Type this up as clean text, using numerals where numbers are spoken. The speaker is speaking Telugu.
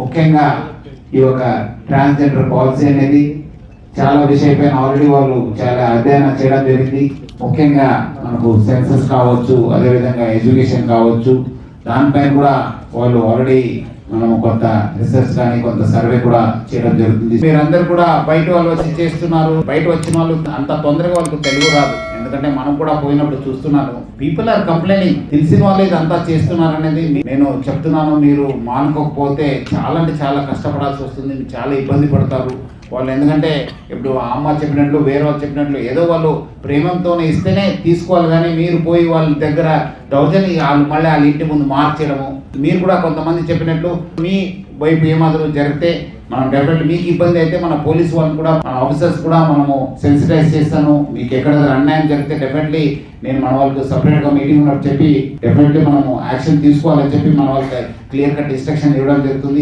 ముఖ్యంగా ఈ యొక్క ట్రాన్స్జెండర్ పాలసీ అనేది చాలా విషయపైన ఆల్రెడీ వాళ్ళు చాలా అధ్యయనం చేయడం జరిగింది. ముఖ్యంగా మనకు సెన్సస్ కావచ్చు, అదేవిధంగా ఎడ్యుకేషన్ కావచ్చు, దానిపైన కూడా వాళ్ళు ఆల్రెడీ మనము కొంత రీసెర్చ్ కానీ కొంత సర్వే కూడా చేయడం జరుగుతుంది. మీరందరూ కూడా బయట వాళ్ళు వచ్చి చేస్తున్నారు. బయట వచ్చిన వాళ్ళు అంత తొందరగా వాళ్ళకు తెలుగు రాదు, ఎందుకంటే మనం కూడా పోయినప్పుడు చూస్తున్నాను. పీపుల్ ఆర్ కంప్లైనింగ్, తెలిసిన వాళ్ళు ఇదంతా చేస్తున్నారు అనేది నేను చెప్తున్నాను. మీరు మానుకోకపోతే చాలా అంటే చాలా కష్టపడాల్సి వస్తుంది, చాలా ఇబ్బంది పడతారు వాళ్ళు. ఎందుకంటే ఇప్పుడు అమ్మ చెప్పినట్లు, వేరే వాళ్ళు చెప్పినట్లు ఏదో వాళ్ళు ప్రేమంతోనే ఇస్తేనే తీసుకోవాలి, కానీ మీరు పోయి వాళ్ళ దగ్గర దౌర్జన్యం వాళ్ళు మళ్ళీ వాళ్ళ ఇంటి ముందు మార్చడము. మీరు కూడా కొంతమంది చెప్పినట్లు మీ వైపు ఏమాత్రం జరిగితే మనం డెఫినెట్లీ మీకు ఇబ్బంది అయితే మన పోలీస్ వాళ్ళని కూడా, మన ఆఫీసర్స్ కూడా మనము సెన్సిటైజ్ చేస్తాను. మీకు ఎక్కడ అన్యాయం జరిగితే డెఫినెట్లీ నేను మన వాళ్ళకి సపరేట్గా మీటింగ్ ఉన్నట్టు చెప్పి డెఫినెట్లీ మనము యాక్షన్ తీసుకోవాలని చెప్పి మన వాళ్ళకి క్లియర్ కట్ ఇన్స్ట్రక్షన్ ఇవ్వడం జరుగుతుంది.